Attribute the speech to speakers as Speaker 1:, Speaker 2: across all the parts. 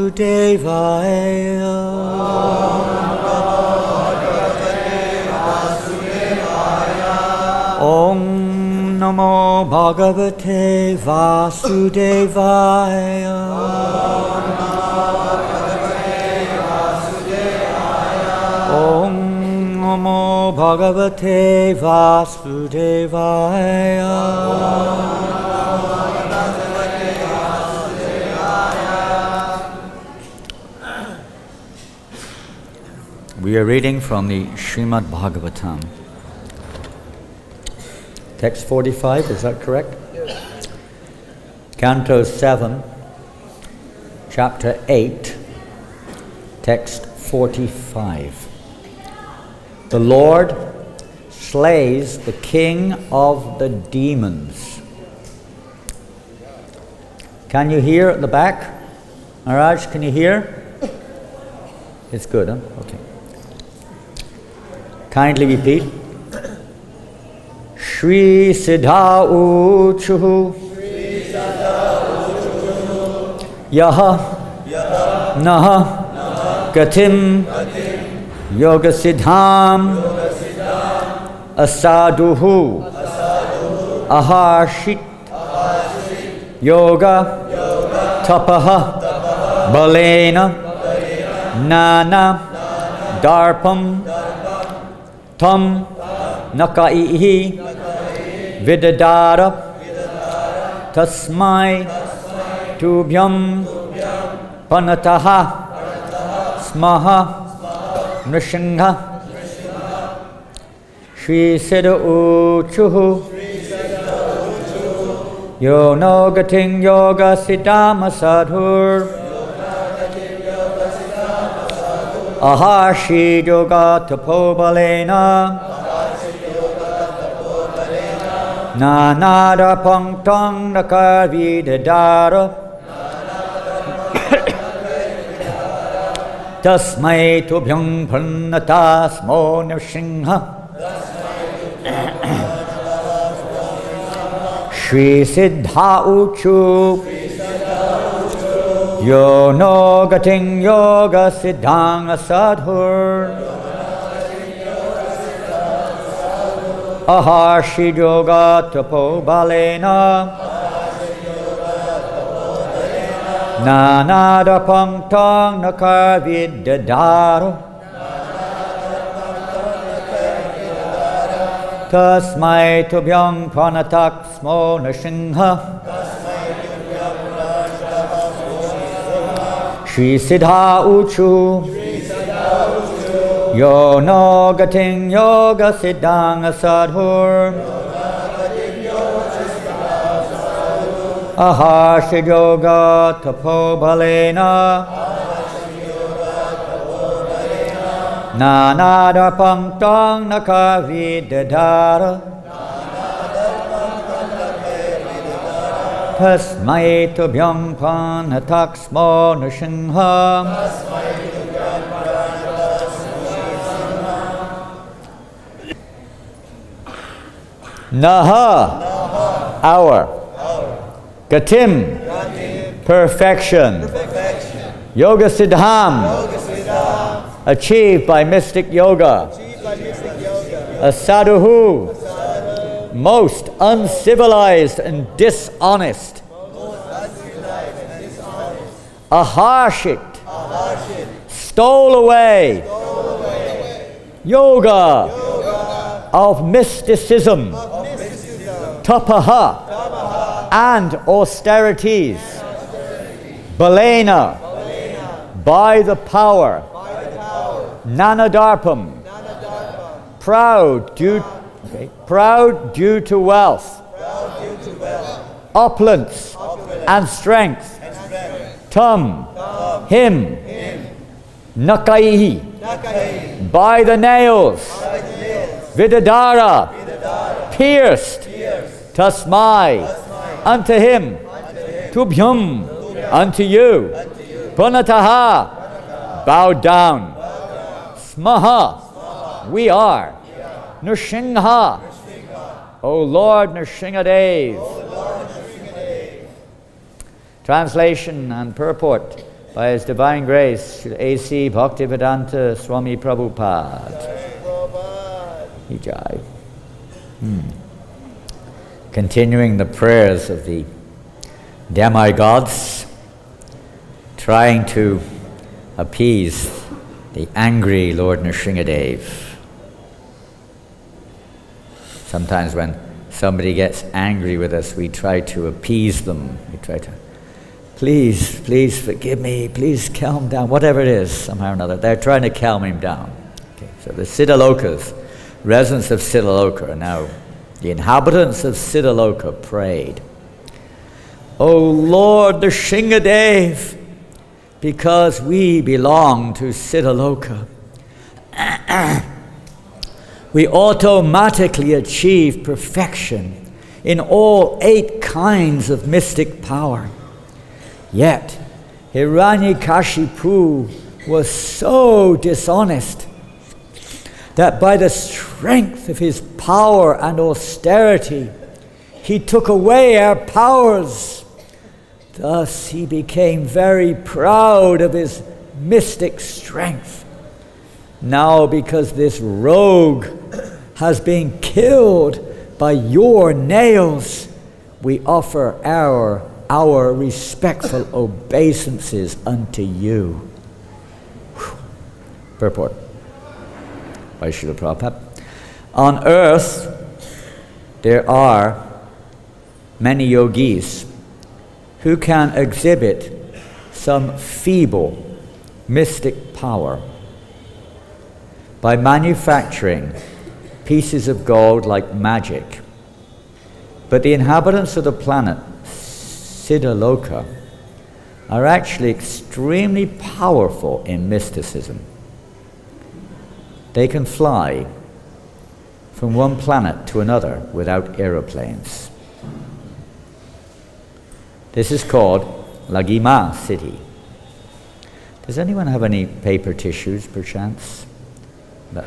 Speaker 1: Vasudevaya. Om Namo Bhagavate Vasudevaya. Om Namo Bhagavate Vasudevaya. We are reading from the Srimad Bhagavatam. Text 45, is that correct?
Speaker 2: Yes.
Speaker 1: Canto 7, Chapter 8, Text 45. The Lord slays the king of the demons. Can you hear at the back? Maharaj, can you hear? It's good, huh? Okay. Kindly repeat. Shri Siddha Uchuhu Yaha Naha Gatim Yoga Siddham Asaduhu Aharshit Yoga Tapaha Balena Nana Darpam Tam Nakaihi Vidadara Tasmai Tubhyam Panataha Smaha Nrishingha Shri Siddha Uchuhu Yo no gating yoga siddhama sadhur Aharshi yoga tapobalena Nanada pangtang nakavidadara Tasmai tubhyang prannatasmo nrishingha Shri Siddha Uchu Yo no gating yoga siddhanga sadhur Aharshi yoga tapo balena Nanada pangtang nakavidadaro Tasmai tubhyang pranataksmo nrishingha Shri Siddha Uchu Yo no gating yoga siddhanga sadhur Aharshi yoga tapo balena Nanada pangtang nakavidadara Tasmai tubhyang pranataksmo nrishingha Naha, our. Gatim, perfection. Yoga Siddham, achieved by mystic yoga. Asaduhu, most uncivilized and dishonest. Aharshit, stole away. Yoga of mysticism. Tapaha and austerities. Balena, by the power. Nanadarpam, proud due to wealth. Opulence and strength. Tam, him. Nakaihi, by the nails. Vidadara, pierced. Tasmai, unto him. Tubhyam, unto you. Pranataha, bowed down. Smaha, we are. Nrishingha, O Lord Nrsingadev. Translation and purport. By His divine grace, A.C. Bhaktivedanta Swami Prabhupada. Jai. Continuing the prayers of the demigods, trying to appease the angry Lord Nrsingadev. Sometimes when somebody gets angry with us, we try to appease them. We try to, please forgive me, please calm down, whatever it is, somehow or another. They're trying to calm him down. Okay, so the Siddhalokas, residents of Siddhaloka, now the inhabitants of Siddhaloka prayed, O Lord Nrsingadev, because we belong to Siddhaloka, we automatically achieve perfection in all 8 kinds of mystic power. Yet, Hiranyakashipu was so dishonest that by the strength of his power and austerity, he took away our powers. Thus, he became very proud of his mystic strength. Now, because this rogue has been killed by your nails, we offer our respectful obeisances unto you. Purport by Srila Prabhupada. On earth, there are many yogis who can exhibit some feeble mystic power by manufacturing pieces of gold like magic. But the inhabitants of the planet Siddhaloka are actually extremely powerful in mysticism. They can fly from one planet to another without aeroplanes. This is called Lagima city. Does anyone have any paper tissues, perchance? That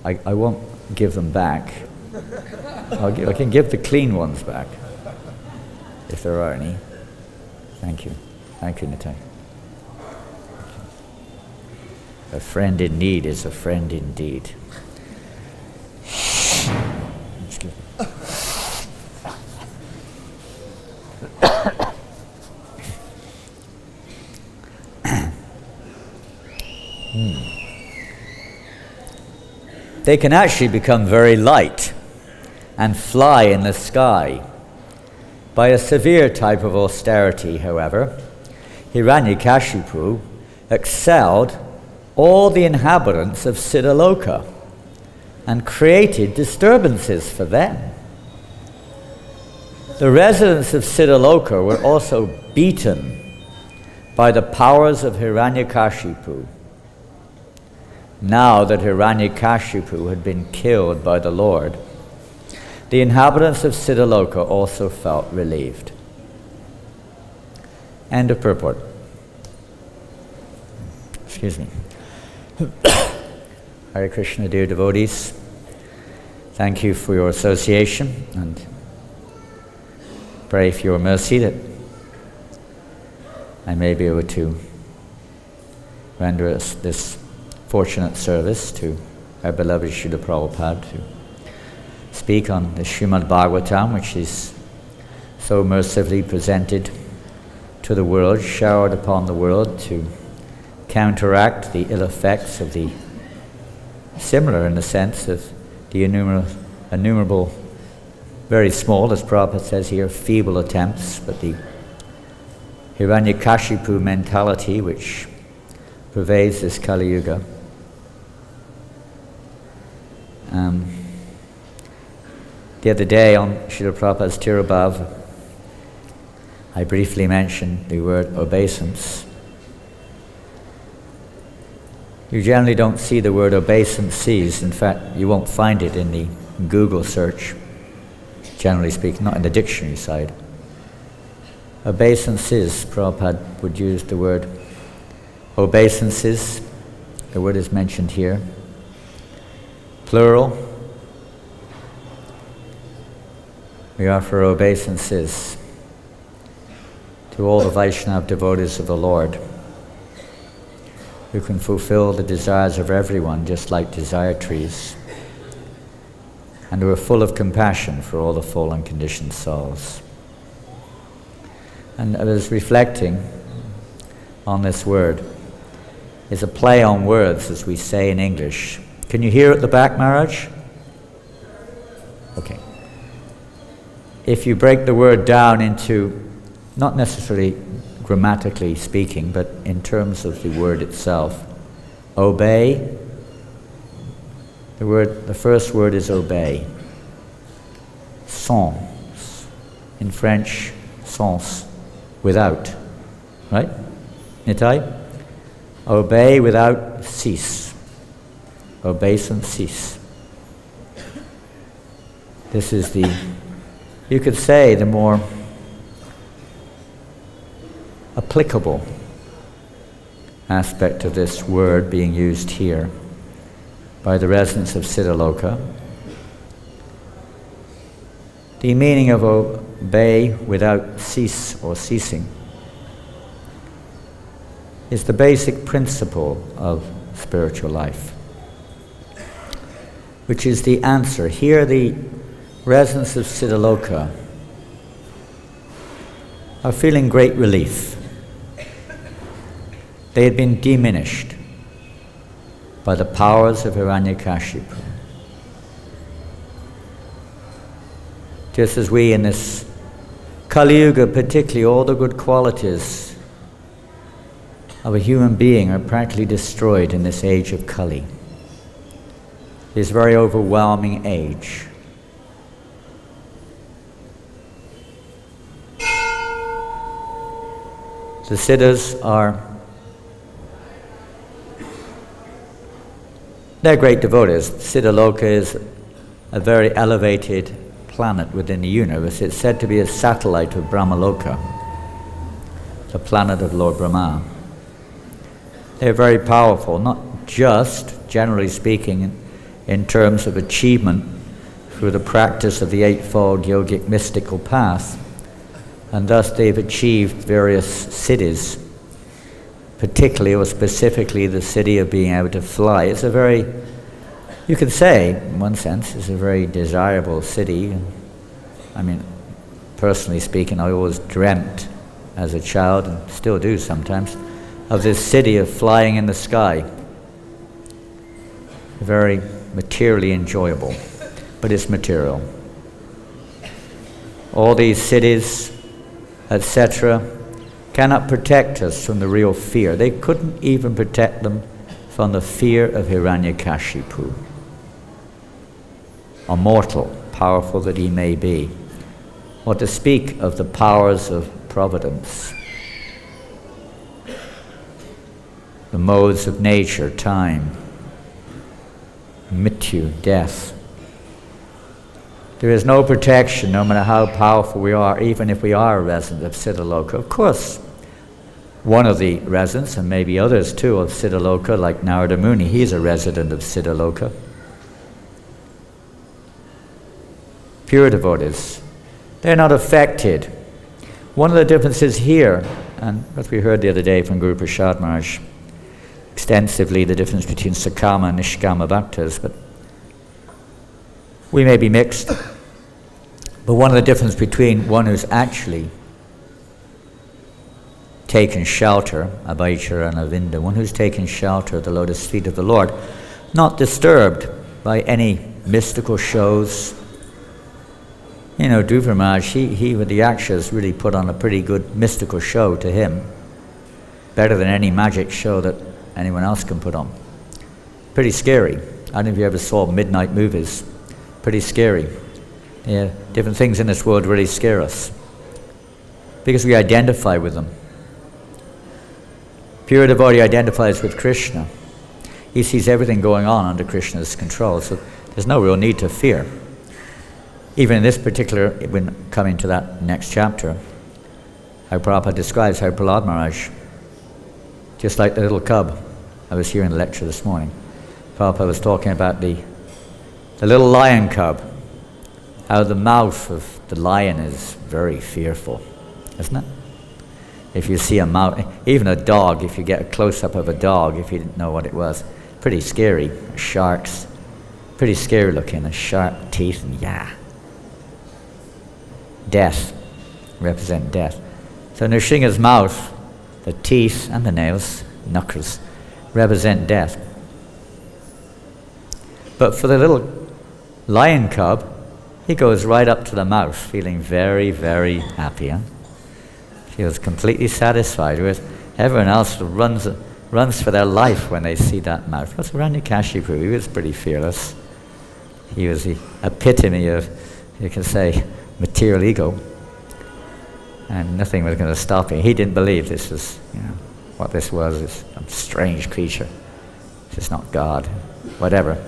Speaker 1: I won't give them back. I can give the clean ones back, if there are any. Thank you. Thank you, Natai. A friend in need is a friend indeed. They can actually become very light and fly in the sky. By a severe type of austerity, however, Hiranyakashipu excelled all the inhabitants of Siddhaloka and created disturbances for them. The residents of Siddhaloka were also beaten by the powers of Hiranyakashipu. Now that Hiranyakashipu had been killed by the Lord, the inhabitants of Siddhaloka also felt relieved. End of purport. Excuse me. Hare Krishna, dear devotees. Thank you for your association, and pray for your mercy that I may be able to render us this fortunate service to our beloved Srila Prabhupada, to speak on the Srimad Bhagavatam, which is so mercifully presented to the world, showered upon the world to counteract the ill effects of the, similar in the sense of the innumerable, very small, as Prabhupada says here, feeble attempts, but the Hiranyakashipu mentality which pervades this Kali Yuga. The other day on Srila Prabhupada's Tirabhav, I briefly mentioned the word obeisance. You generally don't see the word obeisances. In fact, you won't find it in the Google search, generally speaking, not in the dictionary side. Obeisances, Prabhupada would use the word obeisances. The word is mentioned here. Plural. We offer obeisances to all the Vaishnava devotees of the Lord. who can fulfill the desires of everyone just like desire trees, and who are full of compassion for all the fallen conditioned souls. And I was reflecting on this word. It's a play on words, as we say in English. Can you hear at the back, Maharaj? Okay. If you break the word down into, not necessarily grammatically speaking, but in terms of the word itself, obey, the first word is obey. Sans, in French, sans, without, right? Nitai? Obey without cease. Obey sans cease. This is the, you could say, the more applicable aspect of this word being used here by the residents of Siddhaloka. The meaning of obey without cease or ceasing is the basic principle of spiritual life, which is the answer. Here the residents of Siddhaloka are feeling great relief. They had been diminished by the powers of Hiranyakashipu. Just as we in this Kali Yuga, particularly, all the good qualities of a human being are practically destroyed in this age of Kali, this very overwhelming age. The Siddhas are, they're great devotees. Siddhaloka is a very elevated planet within the universe. It's said to be a satellite of Brahmaloka, the planet of Lord Brahma. They're very powerful, not just, generally speaking, in terms of achievement through the practice of the eightfold yogic mystical path, and thus they've achieved various siddhis, particularly or specifically the siddhi of being able to fly. It's a very, you could say, in one sense, it's a very desirable siddhi. I mean, personally speaking, I always dreamt as a child, and still do sometimes, of this siddhi of flying in the sky. Very materially enjoyable, but it's material. All these siddhis, etc., cannot protect us from the real fear. They couldn't even protect them from the fear of Hiranyakashipu, a mortal, powerful that he may be, or to speak of the powers of providence, the modes of nature, time, mityu, death. There is no protection, no matter how powerful we are, even if we are a resident of Siddhaloka. Of course, one of the residents, and maybe others too, of Siddhaloka, like Narada Muni, he's a resident of Siddhaloka. Pure devotees, they're not affected. One of the differences here, and what we heard the other day from Guru Prasad Maharaj, extensively the difference between Sakama and Nishkama Bhaktas, but we may be mixed. But one of the differences between one who's actually taken shelter, Abhaichara and Avinda, one who's taken shelter at the lotus feet of the Lord, not disturbed by any mystical shows. You know, Dhruva Maharaj, he with the Yakshas really put on a pretty good mystical show to him. Better than any magic show that anyone else can put on. Pretty scary. I don't know if you ever saw midnight movies. Pretty scary. Yeah, different things in this world really scare us because we identify with them. Pure devotee identifies with Krishna. He sees everything going on under Krishna's control, so there's no real need to fear. Even in this particular, when coming to that next chapter, how Prabhupada describes how Prahlad Maharaj, just like the little cub, I was hearing the lecture this morning, Prabhupada was talking about the little lion cub, how the mouth of the lion is very fearful, isn't it? If you see a mouse, even a dog, if you get a close-up of a dog, if you didn't know what it was, pretty scary. Sharks, pretty scary looking, the sharp teeth, and death, represent death. So Nrsinga's mouth, the teeth and the nails, knuckles, represent death. But for the little lion cub, he goes right up to the mouth, feeling very, very happy. Huh? Feels completely satisfied with. Everyone else runs for their life when they see that mouth. That's Hiranyakashipu. He was pretty fearless. He was the epitome of, you can say, material ego. And nothing was going to stop him. He didn't believe this was, what this was is a strange creature. This is not God. Whatever.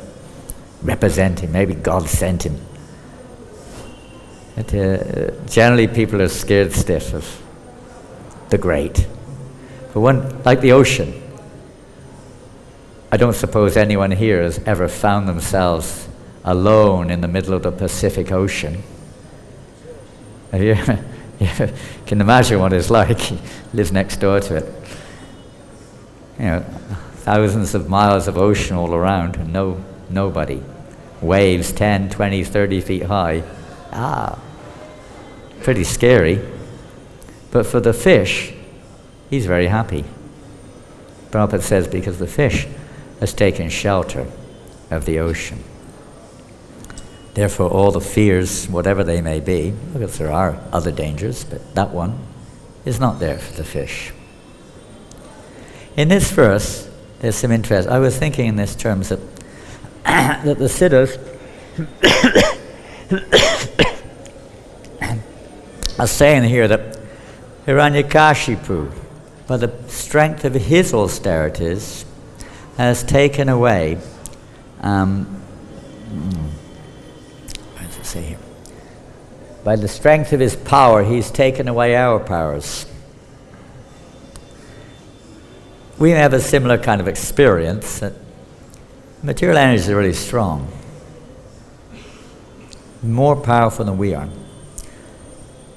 Speaker 1: Represent him. Maybe God sent him. But, generally people are scared stiff of the great. But one, like the ocean, I don't suppose anyone here has ever found themselves alone in the middle of the Pacific Ocean. You can imagine what it's like. He lives next door to it. Thousands of miles of ocean all around and nobody. Waves 10, 20, 30 feet high. Pretty scary. But for the fish, he's very happy. Prabhupada says because the fish has taken shelter of the ocean. Therefore all the fears, whatever they may be, because there are other dangers, but that one is not there for the fish. In this verse, there's some interest. I was thinking in this terms that, that the siddhas are saying here that Hiranyakashipu, by the strength of his austerities, has taken away, what does it say here? By the strength of his power, he's taken away our powers. We have a similar kind of experience that material energy is really strong, more powerful than we are.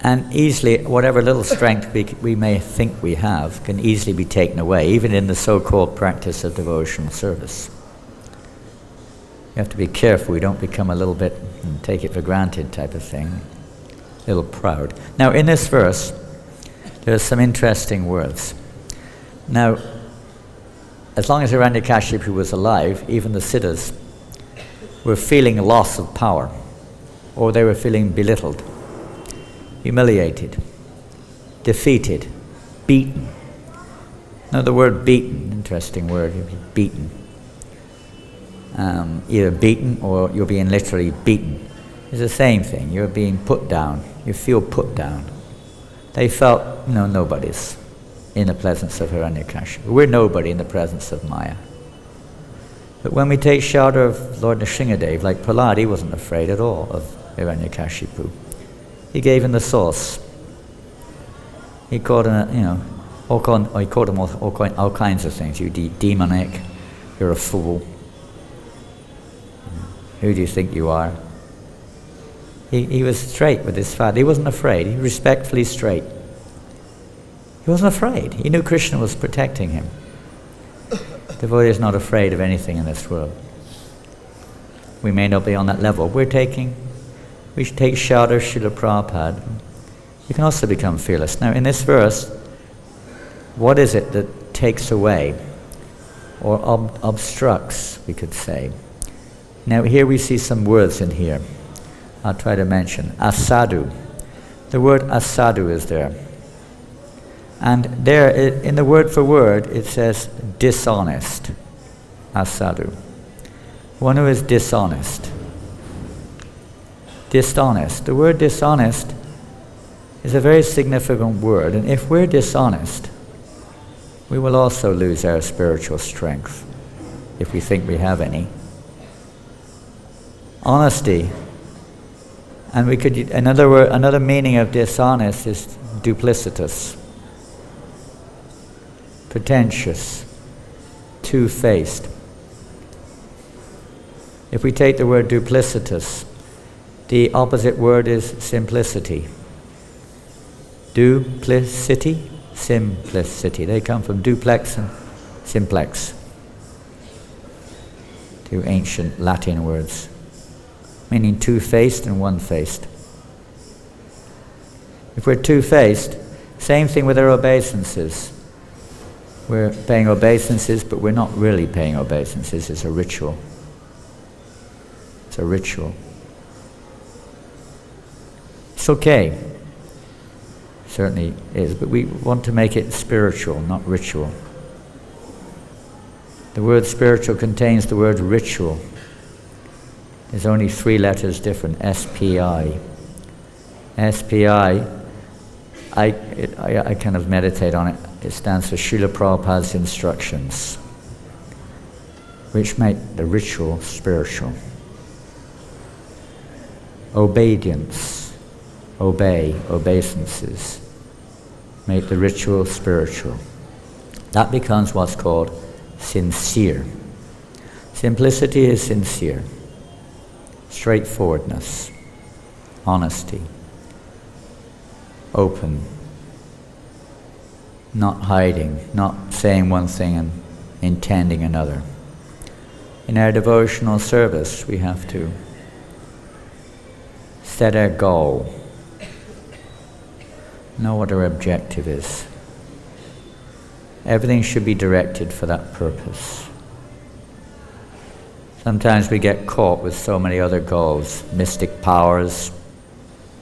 Speaker 1: And easily, whatever little strength we may think we have can easily be taken away, even in the so-called practice of devotional service. You have to be careful we don't become a little bit take it for granted type of thing, a little proud. Now, in this verse, there are some interesting words. Now, as long as Hiranyakashipu was alive, even the siddhas were feeling a loss of power, or they were feeling belittled, humiliated, defeated, beaten. Now the word beaten, interesting word, beaten. Either beaten or you're being literally beaten. It's the same thing. You're being put down. You feel put down. They felt, nobodies in the presence of Hiranyakashipu. We're nobody in the presence of Maya. But when we take shelter of Lord Nrsingadev, like Prahlad, he wasn't afraid at all of Hiranyakashipu. He gave him the source. He called him, he called him all kinds of things. You demonic, you're a fool. Who do you think you are? He was straight with his father. He wasn't afraid. He was respectfully straight. He wasn't afraid. He knew Krishna was protecting him. Devotee is not afraid of anything in this world. We may not be on that level. We should take shelter of Srila Prabhupada. You can also become fearless. Now in this verse, what is it that takes away or obstructs, we could say? Now here we see some words in here. I'll try to mention. Asadu. The word asadu is there. And there, in the word for word, it says dishonest. Asadu. One who is dishonest. Dishonest. The word dishonest is a very significant word, and if we're dishonest, we will also lose our spiritual strength, if we think we have any. Honesty, and we could, another meaning of dishonest is duplicitous, pretentious, two-faced. If we take the word duplicitous, the opposite word is simplicity. Duplicity, Simplicity. They come from duplex and simplex, two ancient Latin words, meaning two-faced and one-faced. If we're two-faced, same thing with our obeisances. We're paying obeisances, but we're not really paying obeisances. It's a ritual. It's a ritual. It's okay. Certainly is, but we want to make it spiritual, not ritual. The word spiritual contains the word ritual. There's only 3 letters different, S-P-I. S-P-I, I kind of meditate on it. It stands for Srila Prabhupada's instructions, which make the ritual spiritual. Obedience, obeisances, make the ritual spiritual. That becomes what's called sincere. Simplicity is sincere. Straightforwardness, honesty, open, not hiding, not saying one thing and intending another. In our devotional service, we have to set our goal, know what our objective is. Everything should be directed for that purpose. Sometimes we get caught with so many other goals, mystic powers,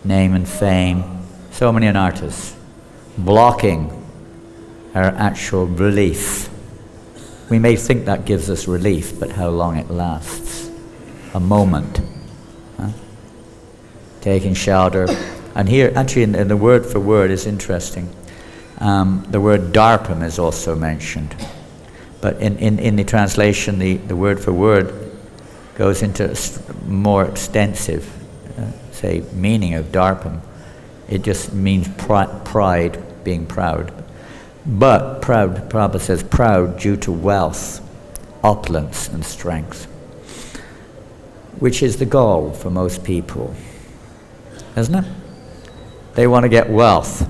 Speaker 1: name and fame, so many anarthas, blocking our actual relief. We may think that gives us relief, but how long it lasts? A moment. Taking shelter. And here, actually, in the word for word is interesting. The word darpam is also mentioned. But in the translation, the word for word goes into more extensive, say, meaning of darpam. It just means pride, being proud. But proud, Prabhupada says, proud due to wealth, opulence and strength, which is the goal for most people, isn't it? They want to get wealth.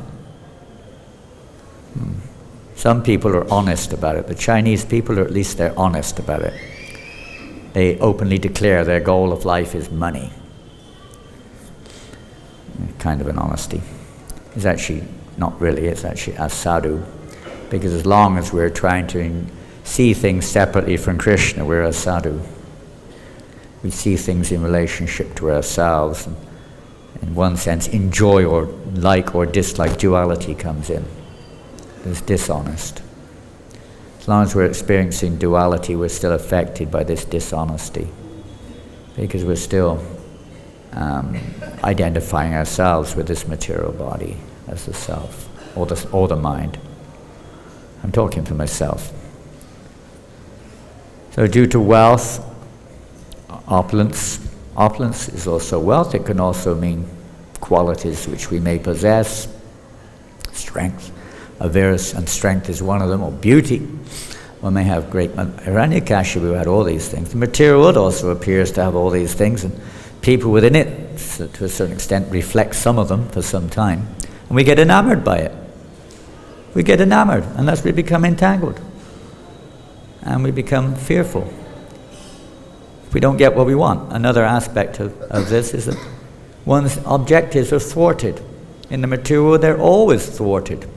Speaker 1: Some people are honest about it. The Chinese people, or at least they're honest about it. They openly declare their goal of life is money. Kind of an honesty. It's actually not really, it's actually as sadhu. Because as long as we're trying to see things separately from Krishna, we're a sadhu. We see things in relationship to ourselves. And in one sense, enjoy or like or dislike, duality comes in. It's dishonest. As long as we're experiencing duality, we're still affected by this dishonesty. Because we're still identifying ourselves with this material body as the self, or the mind. I'm talking for myself. So due to wealth, opulence is also wealth. It can also mean qualities which we may possess. Strength, avarice, and strength is one of them, or beauty. One may have great... Hiranyakashipu had all these things. The material world also appears to have all these things, and people within it, to a certain extent, reflect some of them for some time. And we get enamored by it. We get enamored, unless we become entangled. And we become fearful. If we don't get what we want. Another aspect of this is that one's objectives are thwarted. In the material world, they're always thwarted.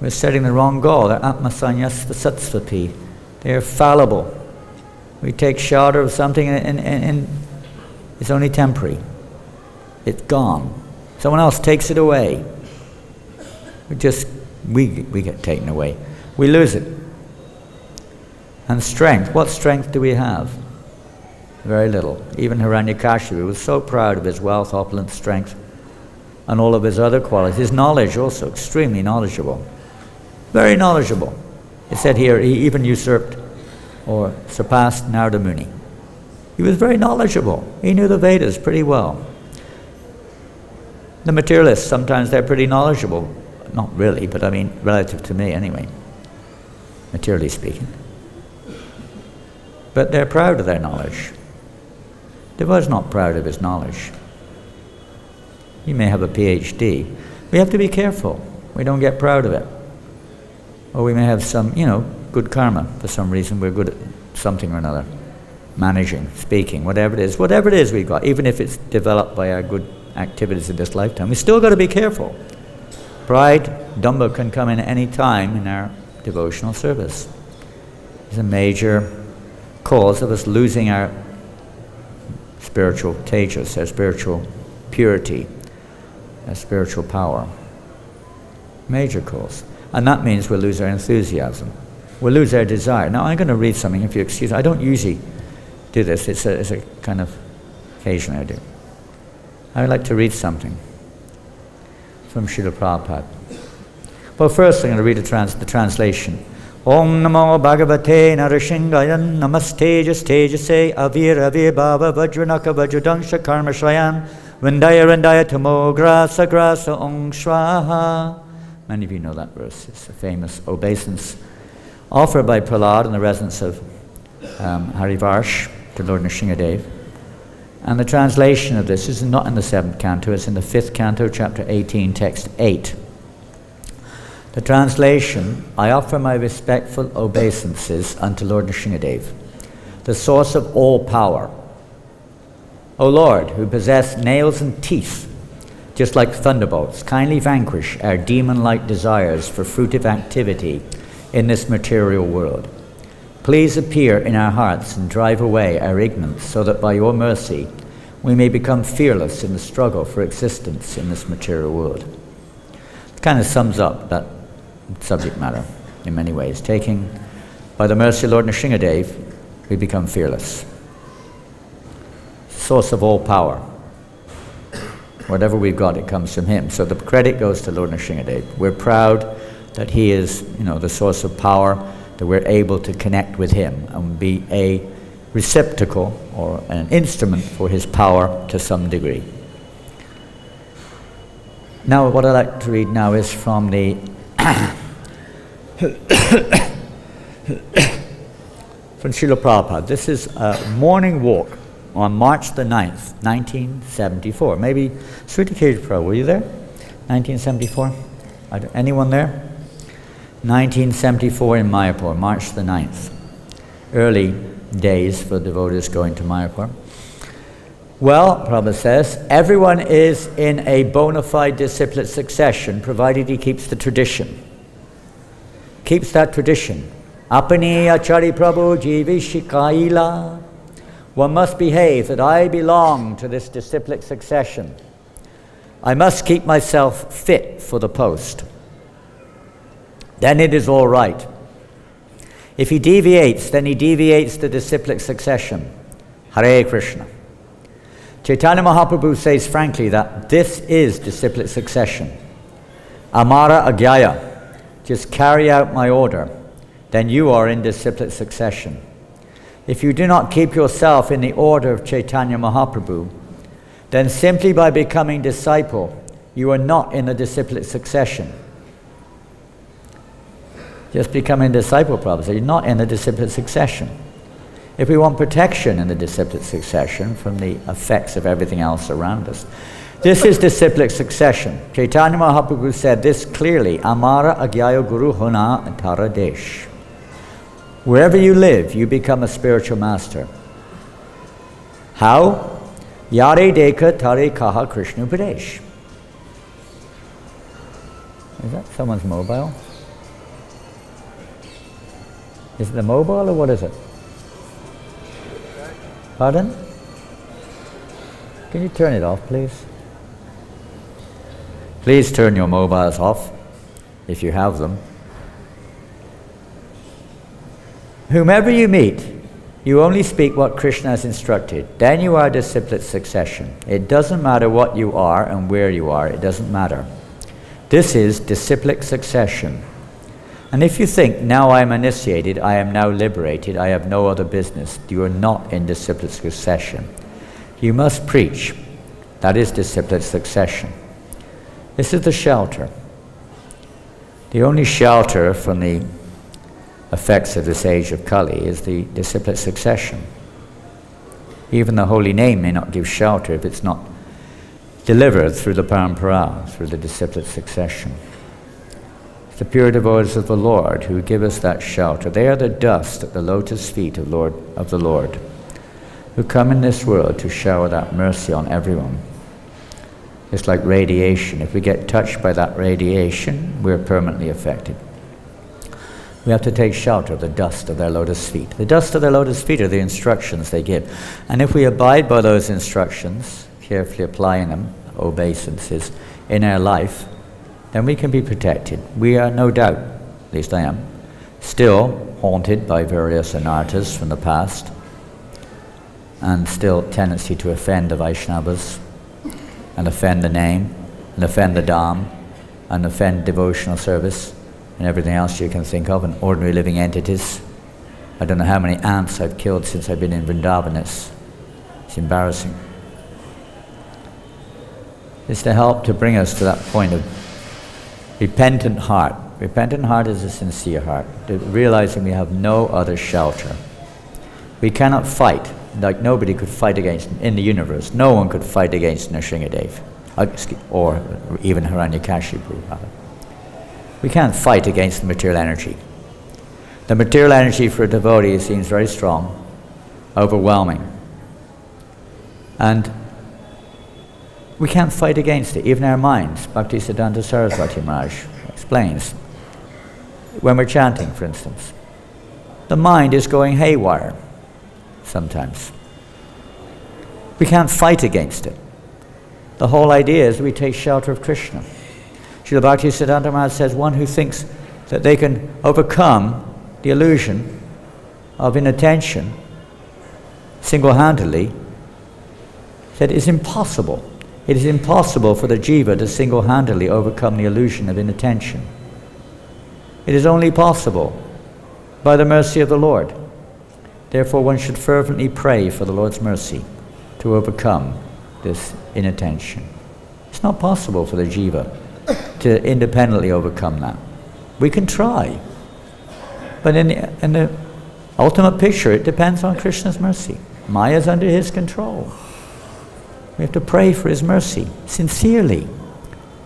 Speaker 1: We're setting the wrong goal. They're atmasanyasvasatsvapi. They're fallible. We take shelter of something and it's only temporary. It's gone. Someone else takes it away. We get taken away. We lose it. And strength. What strength do we have? Very little. Even Hiranyakashipu was so proud of his wealth, opulence, strength, and all of his other qualities. His knowledge also, extremely knowledgeable. Very knowledgeable. It said here, he even usurped or surpassed Narada Muni. He was very knowledgeable. He knew the Vedas pretty well. The materialists, sometimes they're pretty knowledgeable. Not really, but I mean, relative to me anyway, materially speaking. But they're proud of their knowledge. Deva's not proud of his knowledge. He may have a PhD. We have to be careful. We don't get proud of it. Or we may have some, good karma. For some reason we're good at something or another. Managing, speaking, whatever it is we've got, even if it's developed by our good activities in this lifetime, we still got to be careful. Pride, damba can come in at any time in our devotional service. It's a major cause of us losing our spiritual tejas, our spiritual purity, our spiritual power. Major cause. And that means we'll lose our enthusiasm. We'll lose our desire. Now I'm going to read something, if you excuse me. I don't usually do this. It's a kind of, occasionally I do. I would like to read something from Srila Prabhupada. Well, first I'm going to read the translation. Om Namo Bhagavate Narasingaya Namaste Tejase Avir Avir Bhava Vajranaka Vajradangsha Karmashayan Randaya Randaya Tamo Grasa Grasa Om Shwaha. Many of you know that verse. It's a famous obeisance offered by Prahlad in the residence of Harivarsh to Lord Nrsingadev. And the translation of this is not in the 7th canto, it's in the 5th canto, chapter 18, text 8. The translation: I offer my respectful obeisances unto Lord Nrsingadev, the source of all power. O Lord, who possess nails and teeth, just like thunderbolts, kindly vanquish our demon-like desires for fruitive activity in this material world. Please appear in our hearts and drive away our ignorance, so that by your mercy we may become fearless in the struggle for existence in this material world. It kind of sums up that subject matter in many ways. Taking, by the mercy of Lord Nrsingadev, we become fearless. Source of all power. Whatever we've got, it comes from him. So the credit goes to Lord Nrsingadev. We're proud that he is, the source of power, that we're able to connect with him and be a receptacle or an instrument for his power to some degree. Now, what I'd like to read now is from the from Srila Prabhupada. This is a morning walk on March the 9th, 1974. Maybe Sriti Kej Prabhu, were you there? 1974? Anyone there? 1974 in Mayapur, March the 9th. Early days for devotees going to Mayapur. Well, Prabhupada says, everyone is in a bona fide disciplic succession, provided he keeps the tradition. Keeps that tradition. Apani achari Prabhu jivi shikaila. One must behave that I belong to this disciplic succession. I must keep myself fit for the post. Then it is all right. If he deviates, then he deviates the disciplic succession. Hare Krishna. Chaitanya Mahaprabhu says frankly that this is disciplic succession. Amara Agyaya. Just carry out my order. Then you are in disciplic succession. If you do not keep yourself in the order of Chaitanya Mahaprabhu, then simply by becoming disciple, you are not in the disciplic succession. Just becoming a disciple, Prabhupada, so you're not in the disciplic succession. If we want protection in the disciplic succession from the effects of everything else around us, this is disciplic succession. Chaitanya Mahaprabhu said this clearly, Amara Agyayo Guru Hona Tara Desh. Wherever you live, you become a spiritual master. How? Yare Deka Tare Kaha Krishna Upadesh. Is that someone's mobile? Is it the mobile or what is it? Pardon? Can you turn it off, please? Please turn your mobiles off, if you have them. Whomever you meet, you only speak what Krishna has instructed. Then you are disciplic succession. It doesn't matter what you are and where you are. It doesn't matter. This is disciplic succession. And if you think, now I am initiated, I am now liberated, I have no other business, you are not in disciplic succession. You must preach. That is disciplic succession. This is the shelter. The only shelter from the effects of this age of Kali is the disciplic succession. Even the holy name may not give shelter if it's not delivered through the parampara, through the disciplic succession. It's the pure devotees of the Lord who give us that shelter. They are the dust at the lotus feet of the Lord, who come in this world to shower that mercy on everyone. It's like radiation. If we get touched by that radiation, we're permanently affected. We have to take shelter of the dust of their lotus feet. The dust of their lotus feet are the instructions they give. And if we abide by those instructions, carefully applying them, obeisances, in our life, then we can be protected. We are, no doubt, at least I am, still haunted by various anarthas from the past, and still tendency to offend the Vaishnavas, and offend the name, and offend the Dham, and offend devotional service, and everything else you can think of, and ordinary living entities. I don't know how many ants I've killed since I've been in Vrindavan. It's embarrassing. It's to help to bring us to that point of repentant heart. Repentant heart is a sincere heart, realizing we have no other shelter. We cannot fight, like nobody could fight against, in the universe, no one could fight against Nrsingadev, or even Hiranyakashipu. We can't fight against the material energy. The material energy for a devotee seems very strong, overwhelming. And we can't fight against it, even our minds. Bhaktisiddhanta Saraswati Maharaj explains. When we're chanting, for instance, the mind is going haywire sometimes. We can't fight against it. The whole idea is we take shelter of Krishna. Srila Bhaktisiddhanta Maharaj says one who thinks that they can overcome the illusion of inattention single-handedly, said it's impossible. It is impossible for the jiva to single-handedly overcome the illusion of inattention. It is only possible by the mercy of the Lord. Therefore one should fervently pray for the Lord's mercy to overcome this inattention. It's not possible for the jiva to independently overcome that. We can try, but in the ultimate picture, it depends on Krishna's mercy. Maya is under his control. We have to pray for his mercy, sincerely.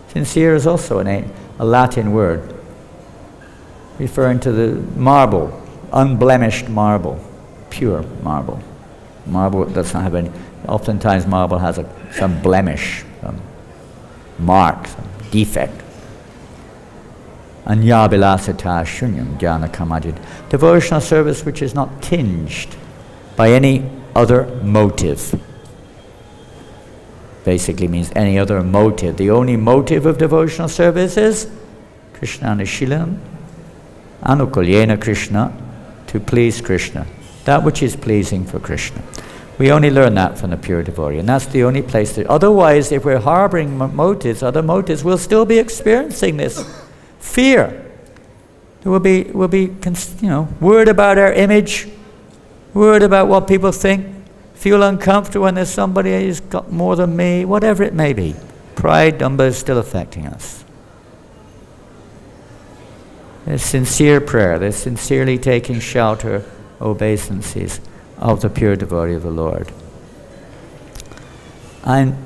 Speaker 1: Sincere is also a Latin word, referring to the marble, unblemished marble, pure marble. Marble does not have any, oftentimes marble has some blemish, some mark, some defect. Anyabilasata shunyam jnana kamajid. Devotional service which is not tinged by any other motive. Basically means any other motive. The only motive of devotional service is Krishna Nishilam, Anukulyena Krishna, to please Krishna. That which is pleasing for Krishna. We only learn that from the pure devotee, and that's the only place that, otherwise if we're harboring motives, other motives, we'll still be experiencing this fear. We'll be worried about our image, worried about what people think, feel uncomfortable when there's somebody who's got more than me, whatever it may be. Pride, damba is still affecting us. There's sincere prayer, there's sincerely taking shelter, obeisances of the pure devotee of the Lord. I'm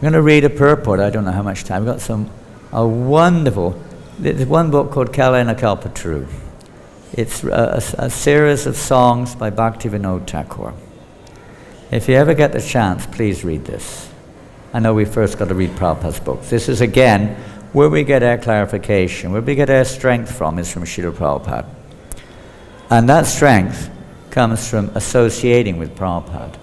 Speaker 1: going to read a purport. I don't know how much time. I've got a wonderful, there's one book called Kalena Kalpataru. It's a series of songs by Bhaktivinoda Thakur. If you ever get the chance, please read this. I know we first got to read Prabhupada's books. This is again where we get our clarification, where we get our strength from is from Srila Prabhupada. And that strength comes from associating with Prabhupada.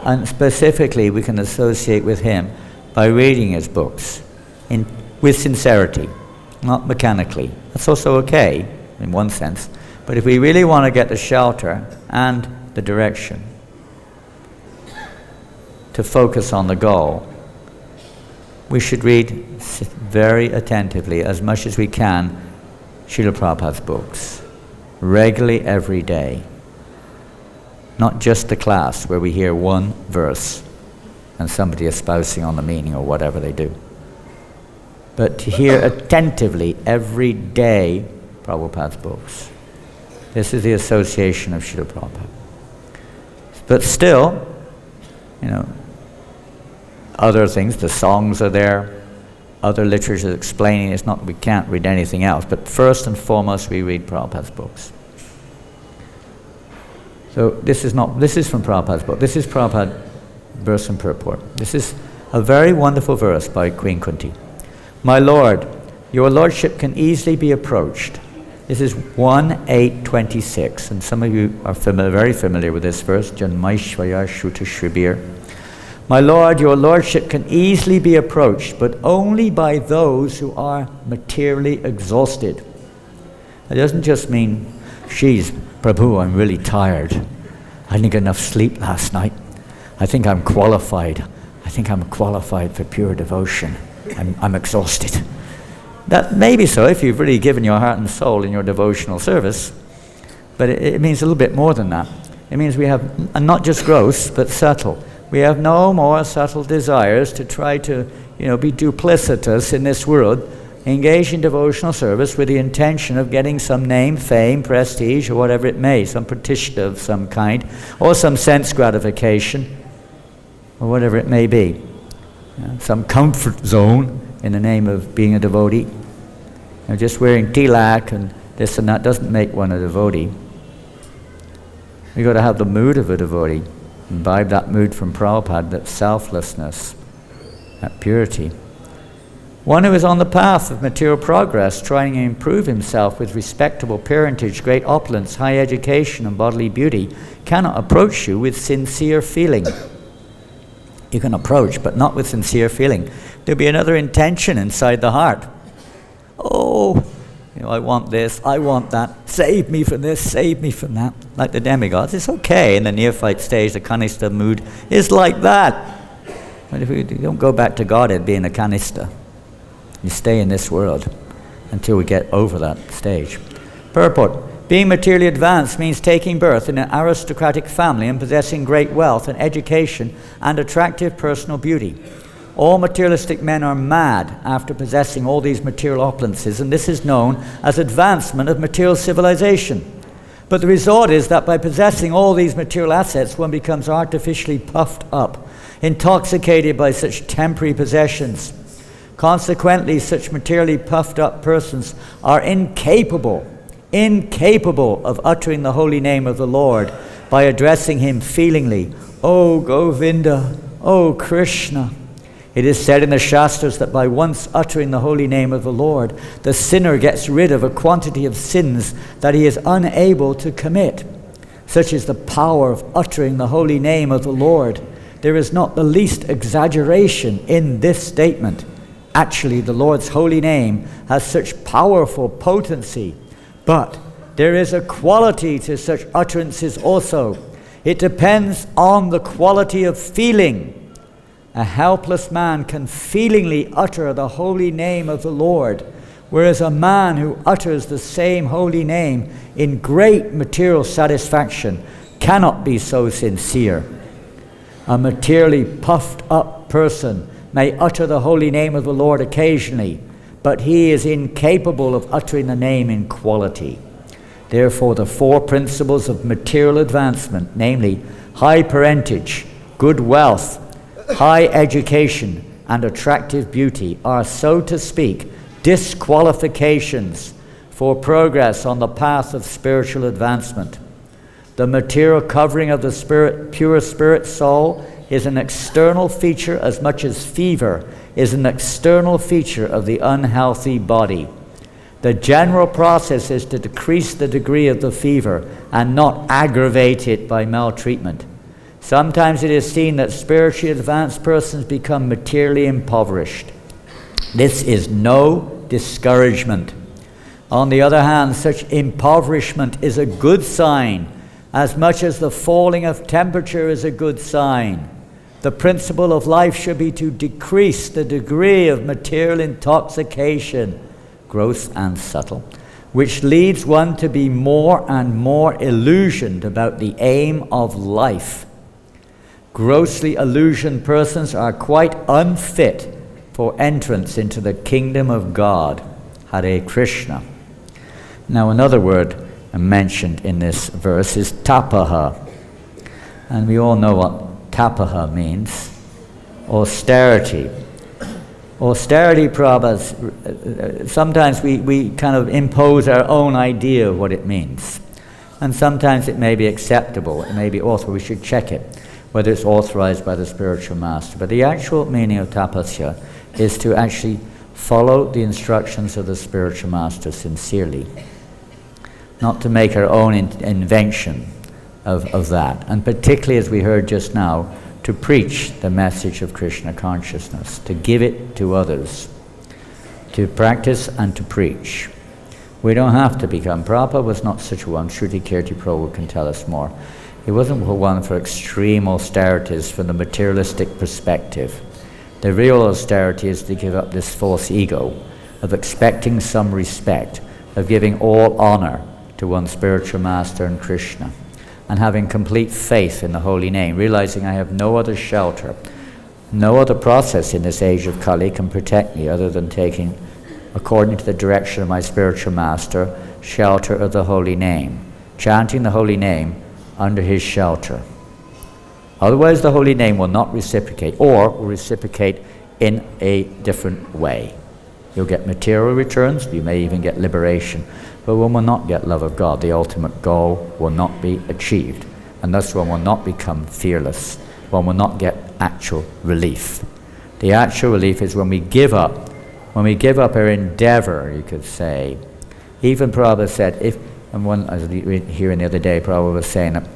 Speaker 1: And specifically, we can associate with him by reading his books with sincerity, not mechanically. That's also okay, in one sense. But if we really want to get the shelter and the direction to focus on the goal, we should read very attentively, as much as we can, Srila Prabhupada's books, regularly every day. Not just the class where we hear one verse and somebody espousing on the meaning or whatever they do. But to hear attentively every day Prabhupada's books. This is the association of Srila Prabhupada. But still, other things, the songs are there, other literature explaining it's not we can't read anything else, but first and foremost we read Prabhupada's books. So this is from Prabhupada's book. This is Prabhupada verse and purport. This is a very wonderful verse by Queen Kunti. My Lord, your Lordship can easily be approached. This is 1:826, and some of you are very familiar with this verse, Janmaishvaya Shuta Shribir. My Lord, your Lordship can easily be approached, but only by those who are materially exhausted. It doesn't just mean, geez, Prabhu, I'm really tired. I didn't get enough sleep last night. I think I'm qualified. I think I'm qualified for pure devotion. I'm exhausted. That may be so if you've really given your heart and soul in your devotional service, but it means a little bit more than that. It means we have, and not just gross, but subtle. We have no more subtle desires to try to, be duplicitous in this world, engage in devotional service with the intention of getting some name, fame, prestige, or whatever it may, some pratishtha of some kind, or some sense gratification, or whatever it may be. Some comfort zone in the name of being a devotee. Just wearing tilak and this and that doesn't make one a devotee. We've got to have the mood of a devotee. Imbibe that mood from Prabhupada, that selflessness, that purity. One who is on the path of material progress, trying to improve himself with respectable parentage, great opulence, high education, and bodily beauty, cannot approach you with sincere feeling. You can approach, but not with sincere feeling. There'll be another intention inside the heart. Oh, I want this, I want that, save me from this, save me from that. Like the demigods, it's okay in the neophyte stage, the kanistha mood is like that. But if we don't go back to Godhead being a kanistha, you stay in this world until we get over that stage. Purport. Being materially advanced means taking birth in an aristocratic family and possessing great wealth and education and attractive personal beauty. All materialistic men are mad after possessing all these material opulences, and this is known as advancement of material civilization. But the result is that by possessing all these material assets, one becomes artificially puffed up, intoxicated by such temporary possessions. Consequently, such materially puffed up persons are incapable of uttering the holy name of the Lord by addressing him feelingly, "O Govinda, O Krishna." It is said in the Shastras that by once uttering the holy name of the Lord, the sinner gets rid of a quantity of sins that he is unable to commit. Such is the power of uttering the holy name of the Lord. There is not the least exaggeration in this statement. Actually, the Lord's holy name has such powerful potency, but there is a quality to such utterances also. It depends on the quality of feeling. A helpless man can feelingly utter the holy name of the Lord, whereas a man who utters the same holy name in great material satisfaction cannot be so sincere. A materially puffed up person may utter the holy name of the Lord occasionally, but he is incapable of uttering the name in quality. Therefore, the four principles of material advancement, namely high parentage, good wealth, high education, and attractive beauty, are, so to speak, disqualifications for progress on the path of spiritual advancement. The material covering of the pure spirit soul is an external feature as much as fever is an external feature of the unhealthy body. The general process is to decrease the degree of the fever and not aggravate it by maltreatment. Sometimes it is seen that spiritually advanced persons become materially impoverished. This is no discouragement. On the other hand, such impoverishment is a good sign, as much as the falling of temperature is a good sign. The principle of life should be to decrease the degree of material intoxication, gross and subtle, which leads one to be more and more illusioned about the aim of life. Grossly illusioned persons are quite unfit for entrance into the kingdom of God. Hare Krishna. Now another word mentioned in this verse is tapaha. And we all know what tapaha means. Austerity. Austerity, Prabhupada, sometimes we kind of impose our own idea of what it means. And sometimes it may be acceptable, it may be authorized, we should check it, whether it's authorized by the spiritual master. But the actual meaning of tapasya is to actually follow the instructions of the spiritual master sincerely, not to make our own invention of that. And particularly, as we heard just now, to preach the message of Krishna consciousness, to give it to others, to practice and to preach. We don't have to become. Prabhupada was not such a one. Shruti Kirti Prabhu can tell us more. He wasn't one for extreme austerities from the materialistic perspective. The real austerity is to give up this false ego of expecting some respect, of giving all honor to one's spiritual master and Krishna, and having complete faith in the holy name, realizing I have no other shelter, no other process in this age of Kali can protect me other than taking, according to the direction of my spiritual master, shelter of the holy name, chanting the holy name under his shelter. Otherwise the holy name will not reciprocate, or will reciprocate in a different way. You'll get material returns, you may even get liberation, but one will not get love of God. The ultimate goal will not be achieved, and thus one will not become fearless. One will not get actual relief. The actual relief is when we give up our endeavor, you could say. Even Prabhupada said, and one, as we were hearing the other day, Prabhupada was saying that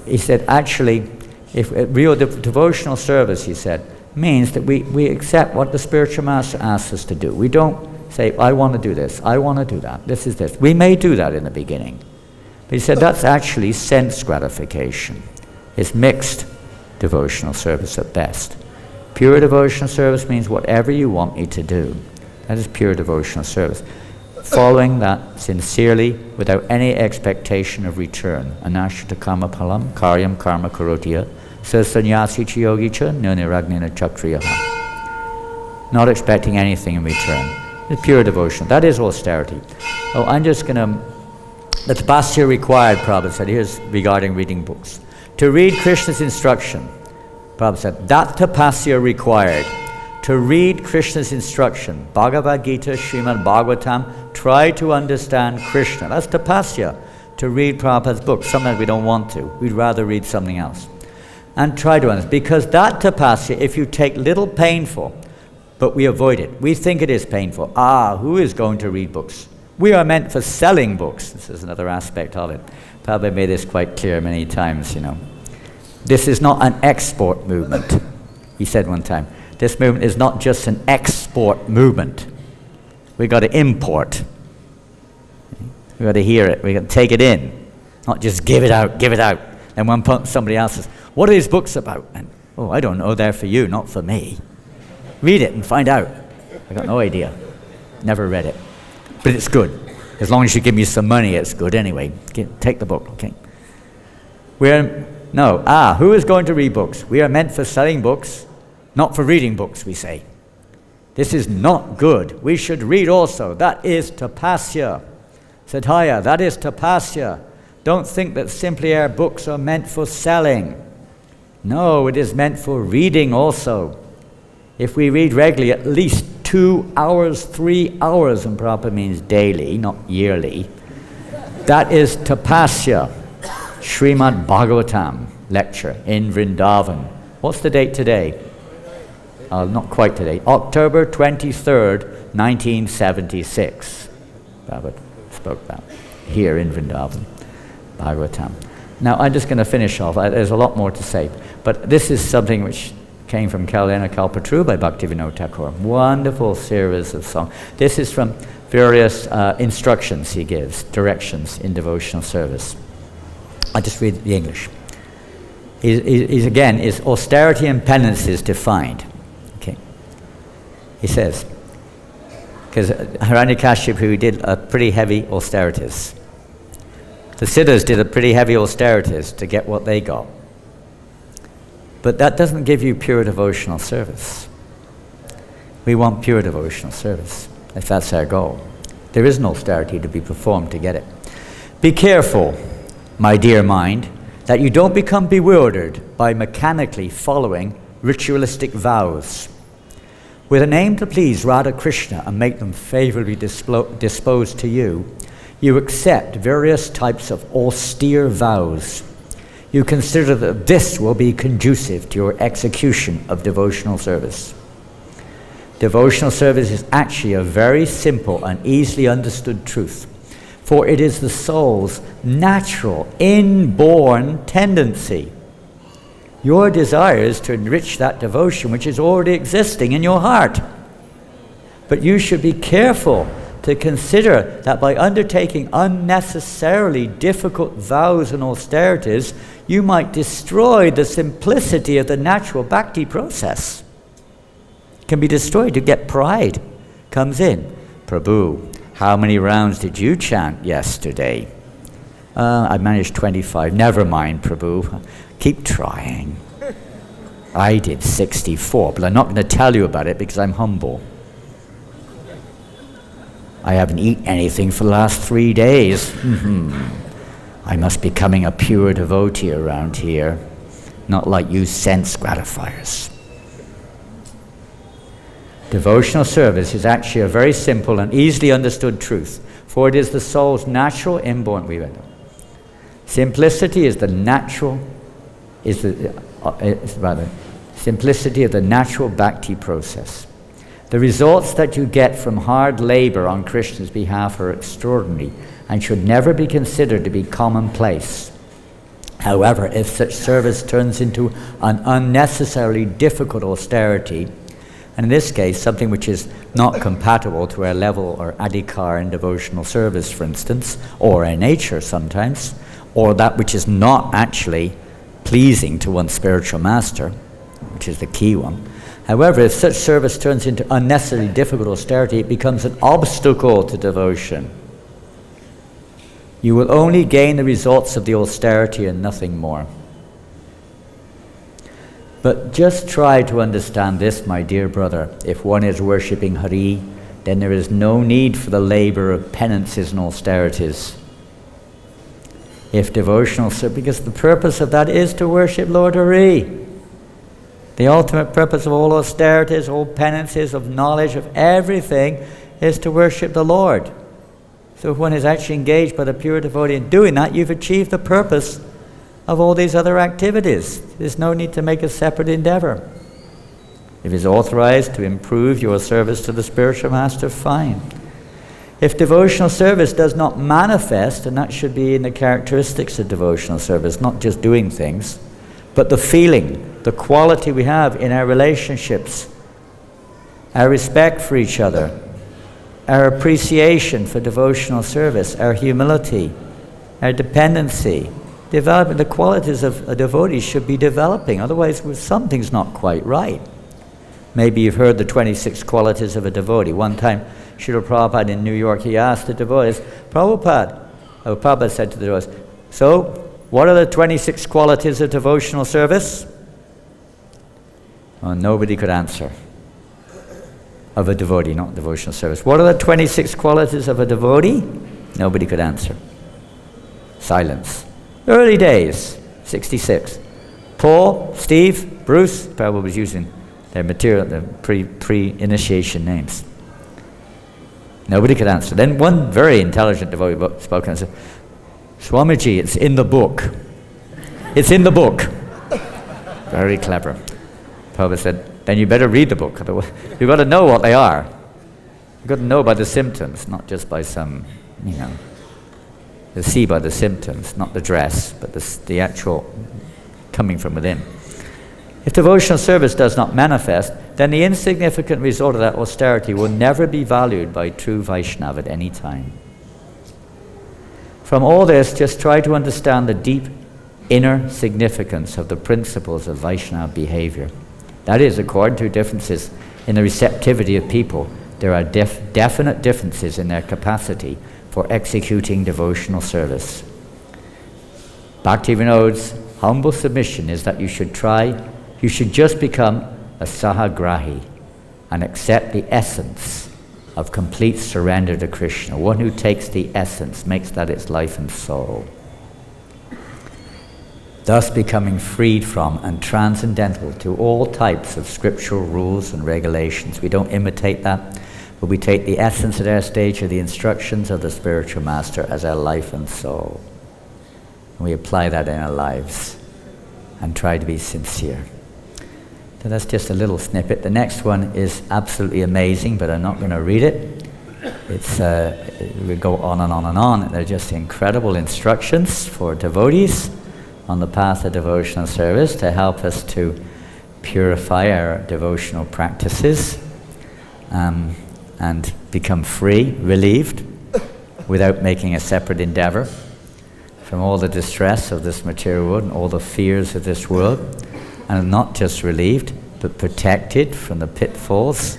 Speaker 1: he said, actually, if real devotional service, he said, means that we accept what the spiritual master asks us to do. We don't say, I want to do this, I want to do that, this is this. We may do that in the beginning. But he said that's actually sense gratification. It's mixed devotional service at best. Pure devotional service means whatever you want me to do. That is pure devotional service. Following that sincerely without any expectation of return. Anashrita kama palam karyam karma karotiya sasanyasi chiyogicha niriragnina chatriyaha. Not expecting anything in return. It's pure devotion. That is austerity. Oh, I'm just going to... The tapasya required, Prabhupada said, here's regarding reading books. To read Krishna's instruction, Prabhupada said, that tapasya required. To read Krishna's instruction, Bhagavad Gita, Srimad Bhagavatam, try to understand Krishna. That's tapasya, to read Prabhupada's books. Sometimes we don't want to. We'd rather read something else. And try to understand. Because that tapasya, if you take little painful, but we avoid it. We think it is painful. Who is going to read books? We are meant for selling books. This is another aspect of it. Probably made this quite clear many times, This is not an export movement. He said one time, this movement is not just an export movement. We got to import. We got to hear it. We got to take it in. Not just give it out. And when somebody asks us, what are these books about? And, I don't know. They're for you, not for me. Read it and find out. I got no idea. Never read it. But it's good. As long as you give me some money, it's good anyway. Take the book, okay? Who is going to read books? We are meant for selling books, not for reading books, we say. This is not good. We should read also. That is tapasya. Sadhaya, that is tapasya. Don't think that simply our books are meant for selling. No, it is meant for reading also. If we read regularly, at least 2 hours, 3 hours, and Prabhupada means daily, not yearly, that is tapasya. Srimad Bhagavatam lecture in Vrindavan. What's the date today? Not quite today. October 23rd, 1976. Prabhupada spoke that here in Vrindavan. Bhagavatam. Now, I'm just going to finish off. There's a lot more to say. But this is something which came from Kalyana Kalpatru by Bhaktivinoda Thakur. Wonderful series of songs. This is from various instructions he gives, directions in devotional service. I just read the English. Is austerity and penance is defined. Okay. He says, because Hiranyakashipu did a pretty heavy austerities. The Siddhas did a pretty heavy austerities to get what they got. But that doesn't give you pure devotional service. We want pure devotional service, if that's our goal. There is no austerity to be performed to get it. Be careful, my dear mind, that you don't become bewildered by mechanically following ritualistic vows. with an aim to please Radha Krishna and make them favorably disposed to you, you accept various types of austere vows. You consider that this will be conducive to your execution of devotional service. Devotional service is actually a very simple and easily understood truth, for it is the soul's natural, inborn tendency. Your desire is to enrich that devotion which is already existing in your heart. But you should be careful to consider that by undertaking unnecessarily difficult vows and austerities, you might destroy the simplicity of the natural bhakti process. It can be destroyed. You get pride comes in. Prabhu, how many rounds did you chant yesterday? I managed 25. Never mind, Prabhu. Keep trying. I did 64, but I'm not going to tell you about it because I'm humble. I haven't eaten anything for the last 3 days. I must be becoming a pure devotee around here, not like you sense gratifiers. Devotional service is actually a very simple and easily understood truth, for it is the soul's natural inborn. Simplicity is the natural, simplicity of the natural bhakti process. The results that you get from hard labor on Krishna's behalf are extraordinary and should never be considered to be commonplace. However, if such service turns into an unnecessarily difficult austerity, and in this case, something which is not compatible to our level or adhikar in devotional service, for instance, or our nature sometimes, or that which is not actually pleasing to one's spiritual master, which is the key one. However, if such service turns into unnecessarily difficult austerity, it becomes an obstacle to devotion. You will only gain the results of the austerity and nothing more. But just try to understand this, my dear brother. If one is worshipping Hari, then there is no need for the labor of penances and austerities. If devotional service, because the purpose of that is to worship Lord Hari. The ultimate purpose of all austerities, all penances, of knowledge, of everything, is to worship the Lord. So if one is actually engaged by the pure devotee in doing that, you've achieved the purpose of all these other activities. There's no need to make a separate endeavor. If it's authorized to improve your service to the spiritual master, fine. If devotional service does not manifest, and that should be in the characteristics of devotional service, not just doing things, but the feeling, the quality we have in our relationships, our respect for each other, our appreciation for devotional service, our humility, our dependency, developing the qualities of a devotee should be developing. Otherwise, something's not quite right. Maybe you've heard the 26 qualities of a devotee. One time, Srila Prabhupada in New York, he asked the devotees, Prabhupada said to the devotees, so, what are the 26 qualities of devotional service? Well, nobody could answer. Of a devotee, not devotional service. What are the 26 qualities of a devotee? Nobody could answer. Silence. Early days, 66. Paul, Steve, Bruce, Prabhupada was using their material, the pre-initiation names. Nobody could answer. Then one very intelligent devotee spoke and said, Swamiji, it's in the book. It's in the book. Very clever. Prabhupada said, then you better read the book. Otherwise, you've got to know what they are. You've got to know by the symptoms, not just by some, to see by the symptoms, not the dress, but the actual coming from within. If devotional service does not manifest, then the insignificant result of that austerity will never be valued by true Vaishnava at any time. From all this, just try to understand the deep inner significance of the principles of Vaishnava behavior. That is, according to differences in the receptivity of people, there are definite differences in their capacity for executing devotional service. Bhaktivinoda's humble submission is that you should just become a sahagrahi and accept the essence of complete surrender to Krishna. One who takes the essence, makes that its life and soul. thus becoming freed from and transcendental to all types of scriptural rules and regulations. We don't imitate that, but we take the essence at our stage of the instructions of the spiritual master as our life and soul. And we apply that in our lives and try to be sincere. So that's just a little snippet. The next one is absolutely amazing, but I'm not going to read it. It's we go on and on and on. They're just incredible instructions for devotees on the path of devotional service to help us to purify our devotional practices and become free, relieved, without making a separate endeavor from all the distress of this material world and all the fears of this world. And not just relieved, but protected from the pitfalls,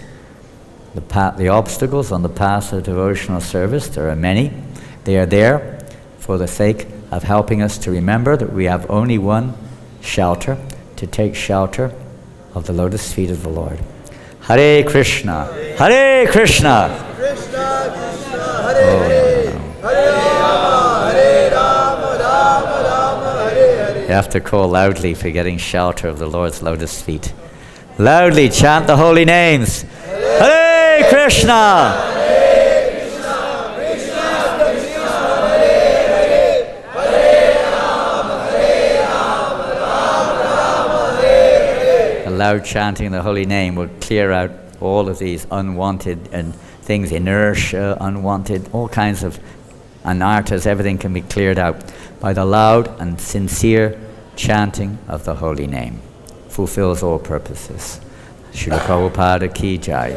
Speaker 1: the obstacles on the path of devotional service. There are many. They are there for the sake of helping us to remember that we have only one shelter, to take shelter of the lotus feet of the Lord. Hare Krishna, Hare Krishna,
Speaker 2: Krishna Krishna, Hare Hare, Hare Rama, Hare Rama, Rama Rama, Hare Hare.
Speaker 1: You have to call loudly for getting shelter of the Lord's lotus feet. Loudly chant the holy names. Hare Krishna.
Speaker 2: Hare Krishna, Krishna Krishna, Hare Hare, Hare Rama, Hare Rama, Rama Rama, Hare Hare.
Speaker 1: The loud chanting of the holy name will clear out all of these unwanted and things, inertia, unwanted, all kinds of anarthas. Everything can be cleared out by the loud and sincere chanting of the holy name. Fulfills all purposes. Srila Prabhupada ki jai.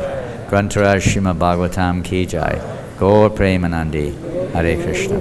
Speaker 1: Grantaraj Srimad Bhagavatam ki jai. Gaur Premanandi. Hare Krishna.